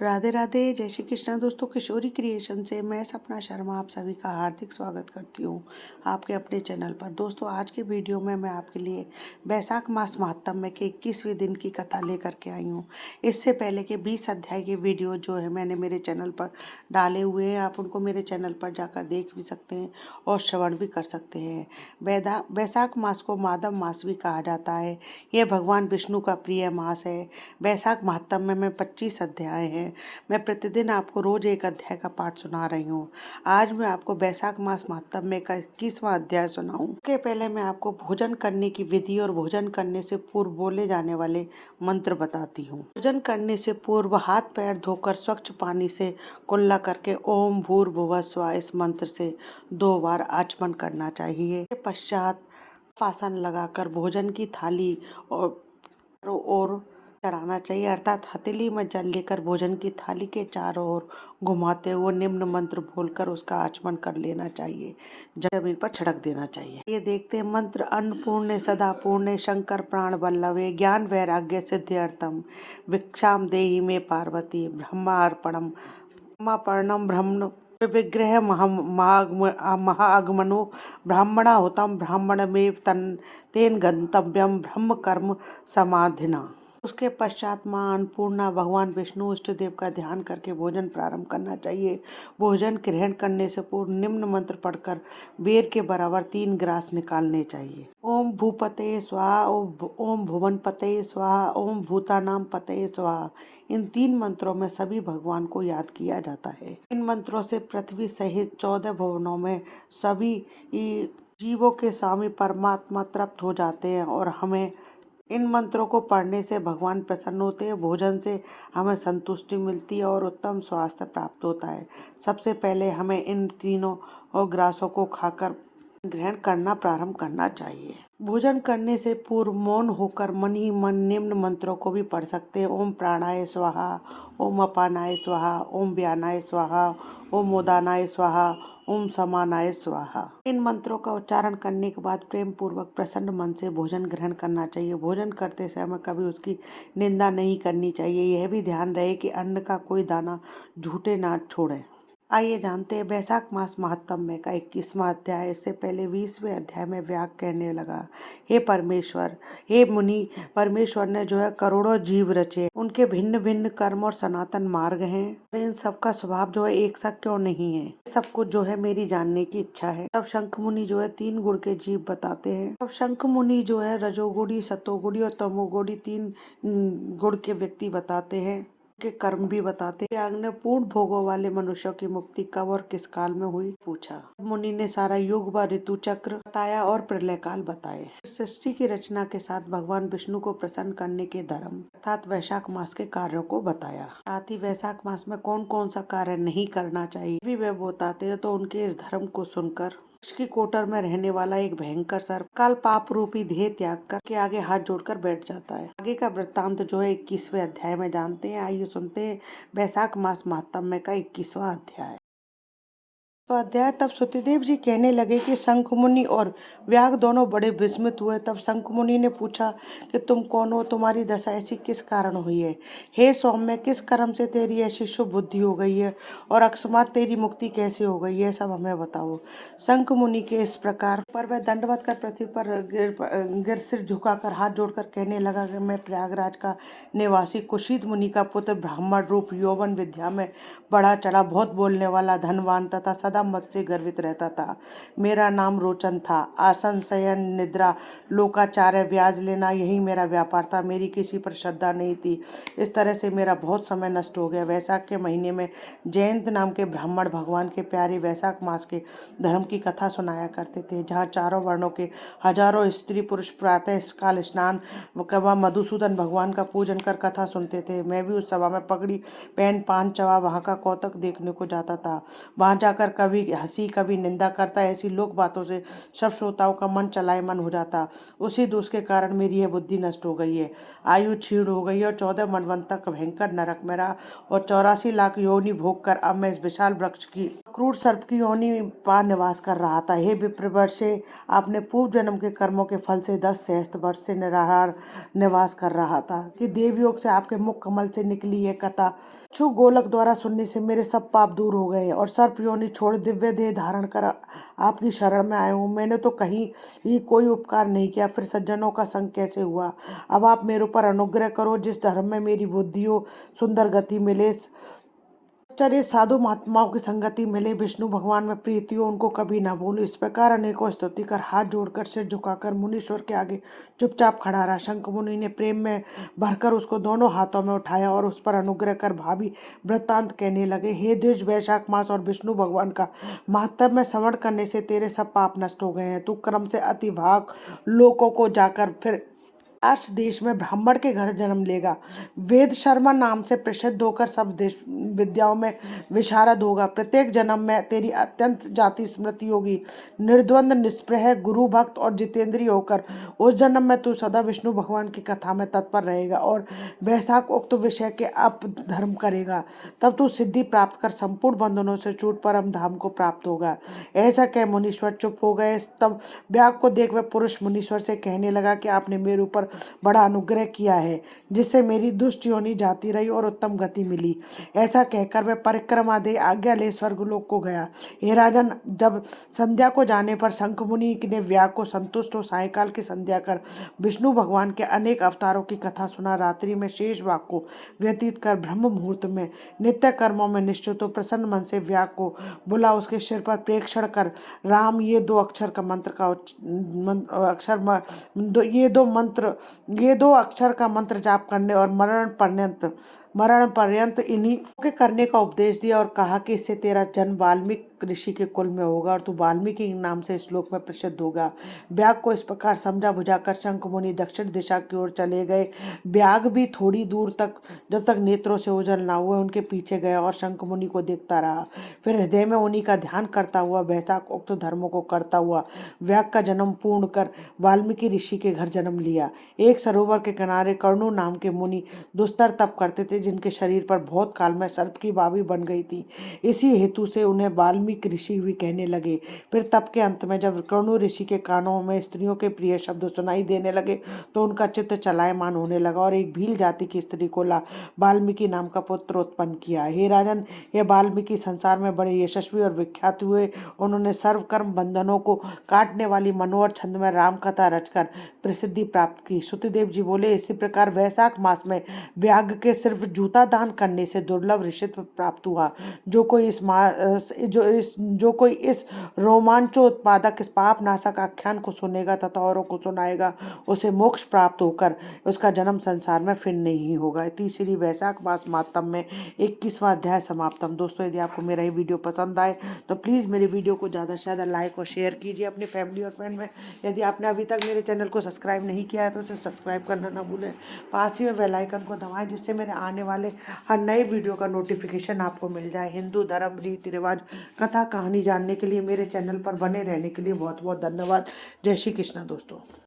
राधे राधे, जय श्री कृष्णा। दोस्तों, किशोरी क्रिएशन से मैं सपना शर्मा आप सभी का हार्दिक स्वागत करती हूँ आपके अपने चैनल पर। दोस्तों, आज के वीडियो में मैं आपके लिए बैसाख मास महात्म्य के 21वें दिन की कथा लेकर के आई हूँ। इससे पहले के 20 अध्याय के वीडियो जो है मैंने मेरे चैनल पर डाले हुए हैं, आप उनको मेरे चैनल पर जाकर देख भी सकते हैं और श्रवण भी कर सकते हैं। बैसाख मास को माधव मास भी कहा जाता है। यह भगवान विष्णु का प्रिय मास है। बैसाख महात्म्य में 25 अध्याय हैं। मैं प्रतिदिन आपको रोज एक अध्याय का पाठ सुना रही हूँ। आज मैं आपको बैसाख मास महात्म्य का 21वां अध्याय सुनाऊं। उसके पहले मैं आपको भोजन करने की विधि और भोजन करने से पूर्व बोले जाने वाले मंत्र बताती हूँ। भोजन करने से पूर्व हाथ पैर धोकर स्वच्छ पानी से कुल्ला करके ओम भूर्भुवः स्वः इस मंत्र से 2 बार आचमन करना चाहिए। इसके पश्चात आसन लगाकर भोजन की थाली और चढ़ाना चाहिए, अर्थात हथेली में जल लेकर भोजन की थाली के चारों ओर घुमाते हुए निम्न मंत्र बोलकर उसका आचमन कर लेना चाहिए। जमीन पर छिड़क देना चाहिए। ये देखते हैं मंत्र। अन्नपूर्णे सदा पूर्णे शंकर प्राण वल्लभे ज्ञान वैराग्य सिद्ध्यर्थम भिक्षाम देहि मे पार्वती ब्रह्मार्पणम ब्रह्मापर्णम ब्रह्म विग्रह महागमनो ब्राह्मणा होतम ब्राह्मणमेव तेन गंतव्यम ब्रह्म कर्म समाधिना। उसके पश्चात माँ अन्नपूर्णा भगवान विष्णु इष्ट देव का ध्यान करके भोजन प्रारंभ करना चाहिए। भोजन ग्रहण करने से पूर्व निम्न मंत्र पढ़कर बेर के बराबर 3 ग्रास निकालने चाहिए। ओम भूपते स्वाहा, ओम भुवन पते स्वाहा, ओम भूतानाम पते स्वाहा। इन 3 मंत्रों में सभी भगवान को याद किया जाता है। इन मंत्रों से पृथ्वी सहित 14 भुवनों में सभी जीवों के स्वामी परमात्मा तृप्त हो जाते हैं और हमें इन मंत्रों को पढ़ने से भगवान प्रसन्न होते हैं। भोजन से हमें संतुष्टि मिलती है और उत्तम स्वास्थ्य प्राप्त होता है। सबसे पहले हमें इन तीनों ग्रासों को खाकर ग्रहण करना प्रारंभ करना चाहिए। भोजन करने से पूर्व मौन होकर मन ही मन निम्न मंत्रों को भी पढ़ सकते हैं। ओम प्राणाय स्वाहा, ओम अपानाय स्वाहा, ओम व्यानाय स्वाहा, ओम उदानाय स्वाहा, ओम समानाय स्वाहा। इन मंत्रों का उच्चारण करने के बाद प्रेम पूर्वक प्रसन्न मन से भोजन ग्रहण करना चाहिए। भोजन करते समय कभी उसकी निंदा नहीं करनी चाहिए। यह भी ध्यान रहे कि अन्न का कोई दाना झूठे ना छोड़े। आइए जानते हैं बैसाख मास महात्म्य का 21वां अध्याय। इससे पहले 20वें अध्याय में व्याग कहने लगा, हे परमेश्वर, हे मुनि, परमेश्वर ने जो है करोड़ों जीव रचे, उनके भिन्न भिन्न कर्म और सनातन मार्ग हैं। इन सबका स्वभाव जो है एक सा क्यों नहीं है, सब कुछ जो है मेरी जानने की इच्छा है। तब शंख मुनि जो है 3 गुण के जीव बताते हैं। तब शंख मुनि जो है रजोगुणी, सतोगुणी और तमोगुणी 3 गुण के व्यक्ति बताते हैं, के कर्म भी बताते। व्याग ने पूर्ण भोगों वाले मनुष्यों की मुक्ति कब और किस काल में हुई पूछा। मुनि ने सारा युग व ऋतु चक्र बताया और प्रलय काल बताए। सृष्टि की रचना के साथ भगवान विष्णु को प्रसन्न करने के धर्म अर्थात वैशाख मास के कार्यों को बताया। साथ ही वैशाख मास में कौन कौन सा कार्य नहीं करना चाहिए भी वे बताते हैं। तो उनके इस धर्म को सुनकर उसकी कोटर में रहने वाला एक भयंकर सर्प काल पाप रूपी देह त्याग कर के आगे हाथ जोड़कर बैठ जाता है। आगे का वृत्तांत जो है 21वें अध्याय में जानते हैं। आइए सुनते हैं बैसाख मास महात्म्य का 21वां अध्याय। तो अध्याय। तब सत्यदेव जी कहने लगे कि शंख मुनि और व्याग दोनों बड़े विस्मित हुए। तब शंख मुनि ने पूछा कि तुम कौन हो, तुम्हारी दशा ऐसी किस कारण हुई है? हे सौम्य, किस कर्म से तेरी ऐसी शुभ बुद्धि हो गई है और अकस्मात तेरी मुक्ति कैसे हो गई है, सब हमें बताओ। शंख मुनि के इस प्रकार पर वह दंडवत कर पृथ्वी पर गिर सिर झुकाकर हाथ जोड़कर कहने लगा कि मैं प्रयागराज का निवासी कुशीत मुनि का पुत्र, ब्राह्मण रूप, यौवन विद्या में बढ़ा चढ़ा, बहुत बोलने वाला, धनवान तथा सदा मत से गर्वित रहता था। मेरा नाम रोचन था। आसन, शयन, निद्रा, लोकाचार्य, ब्याज लेना, यही मेरा व्यापार था। मेरी किसी पर श्रद्धा नहीं थी। इस तरह से मेरा बहुत समय नष्ट हो गया। वैशाख के महीने में जयंत नाम के ब्राह्मण भगवान के प्यारे वैशाख मास के धर्म की कथा सुनाया करते थे, जहाँ चारों वर्णों के हजारों स्त्री पुरुष प्रातः काल स्नान व मधुसूदन भगवान का पूजन कर कथा सुनते थे। मैं भी उस सभा में पगड़ी पहन पान चवा वहाँ का कौतक देखने को जाता था। वहाँ जाकर कभी हंसी कभी निंदा करता। ऐसी लोक बातों से सब श्रोताओं का मन चलायमान हो जाता। उसी दोष के कारण मेरी यह बुद्धि नष्ट हो गई है, आयु क्षीण हो गई है और 14 मनवंतर का भयंकर नरक में रहा और 84 लाख योनि भोग कर अब मैं इस विशाल वृक्ष की क्रूर सर्प की योनि पा निवास कर रहा था। हे विप्रवर्षे, आपने पूर्व जन्म के कर्मों के फल से 10 सहस्त्र वर्ष से निराहार निवास कर रहा था कि देवयोग से आपके मुख कमल से निकली यह कथा छु गोलक द्वारा सुनने से मेरे सब पाप दूर हो गए और सर्प योनि छोड़ दिव्य देह धारण कर आपकी शरण में आया हूँ। मैंने तो कहीं ही कोई उपकार नहीं किया, फिर सज्जनों का संग कैसे हुआ? अब आप मेरे ऊपर अनुग्रह करो, जिस धर्म में मेरी बुद्धि हो, सुंदर गति मिले, चरे साधु महात्माओं की संगति मिले, विष्णु भगवान में प्रीति हो, उनको कभी ना भूलो। इस प्रकार अनेकों स्तुति कर, हाथ जोड़कर, सिर झुकाकर मुनीश्वर के आगे चुपचाप खड़ा रहा। शंख मुनि ने प्रेम में भरकर उसको दोनों हाथों में उठाया और उस पर अनुग्रह कर भावी वृत्तांत कहने लगे। हे द्विज, वैशाख मास और विष्णु भगवान का महात्म्य में श्रवण करने से तेरे सब पाप नष्ट हो गए हैं। तू क्रम से अति भाग लोकों को जाकर फिर आर्ष देश में ब्राह्मण के घर जन्म लेगा। वेद शर्मा नाम से प्रसिद्ध होकर सब देश विद्याओं में विशारद होगा। प्रत्येक जन्म में तेरी अत्यंत जाति स्मृति होगी। निर्द्वंद, निष्प्रह, गुरु भक्त और जितेंद्रिय होकर उस जन्म में तू सदा विष्णु भगवान की कथा में तत्पर रहेगा और वैशाख उक्त विषय के अपधर्म करेगा। तब तू सिद्धि प्राप्त कर संपूर्ण बंधनों से छूट परम धाम को प्राप्त होगा। ऐसा कह मुनीश्वर चुप हो गए। तब व्याग को देख वह पुरुष मुनीश्वर से कहने लगा कि आपने मेरे ऊपर बड़ा अनुग्रह किया है, जिससे मेरी दुष्ट योनि जाती रही और उत्तम गति मिली। ऐसा कहकर वह परिक्रमा दे आज्ञा ले स्वर्गलोक को गया। हे राजन, जब संध्या को जाने पर शंख मुनि ने व्याग को संतुष्ट हो सायकाल की संध्या कर विष्णु भगवान के अनेक अवतारों की कथा सुना। रात्रि में शेष भाग को व्यतीत कर ब्रह्म मुहूर्त में नित्य कर्मों में निश्चित हो प्रसन्न मन से व्याग को बुला उसके सिर पर प्रेक्षण कर राम ये दो अक्षर का मंत्र का ये दो अक्षर का मंत्र जाप करने और मरण पर्यंत इन्हीं के करने का उपदेश दिया और कहा कि इससे तेरा जन्म वाल्मीकि ऋषि के कुल में होगा और तू वाल्मीकि नाम से इस लोक में प्रसिद्ध होगा। व्याग को इस प्रकार समझा बुझाकर शंख मुनि दक्षिण दिशा की ओर चले गए। व्याग भी थोड़ी दूर तक, जब तक नेत्रों से ओझल ना हुए, उनके पीछे गया और शंख मुनि को देखता रहा। फिर हृदय में उन्हीं का ध्यान करता हुआ वैशाख उक्त धर्मों को करता हुआ व्याग का जन्म पूर्ण कर वाल्मीकि ऋषि के घर जन्म लिया। एक सरोवर के किनारे कर्णु नाम के मुनि दुस्तर तप करते थे, जिनके शरीर पर बहुत काल में सर्प की बावी बन गई थी। इसी हेतु से उन्हें वाल्मीकि ऋषि भी कहने लगे। फिर तप के अंत में जब कर्णु ऋषि के कानों में स्त्रियों के प्रिय शब्द सुनाई देने लगे तो उनका चित्त चलायमान होने लगा और एक भील जाति की स्त्री को वाल्मीकि नाम का पुत्र उत्पन्न किया। हे राजन, यह वाल्मीकि संसार में बड़े यशस्वी और विख्यात हुए। उन्होंने सर्वकर्म बंधनों को काटने वाली मनोहर छंद में राम कथा रचकर प्रसिद्धि प्राप्त की। सुतदेव जी बोले, इसी प्रकार वैशाख मास में व्याग के सिर्फ जूता दान करने से दुर्लभ ऋषित्व प्राप्त हुआ। जो कोई इस रोमांचोत्पादक इस पाप नाशक आख्यान को सुनेगा तथा औरों को सुनाएगा, उसे मोक्ष प्राप्त होकर उसका जन्म संसार में फिर नहीं होगा। तीसरी वैशाख मास मातम में 21वां अध्याय समाप्तम। दोस्तों, यदि आपको मेरा ये वीडियो पसंद आए तो प्लीज़ मेरे वीडियो को ज़्यादा से ज़्यादा लाइक और शेयर कीजिए अपनी फैमिली और फ्रेंड में। यदि आपने अभी तक मेरे चैनल को सब्सक्राइब नहीं किया है तो उसे सब्सक्राइब करना ना भूलें। पास ही में बेल आइकन को दबाएं, जिससे मेरे आने वाले हर नए वीडियो का नोटिफिकेशन आपको मिल जाए। हिंदू धर्म, रीति रिवाज, कथा कहानी जानने के लिए मेरे चैनल पर बने रहने के लिए बहुत बहुत धन्यवाद। जय श्री कृष्णा दोस्तों।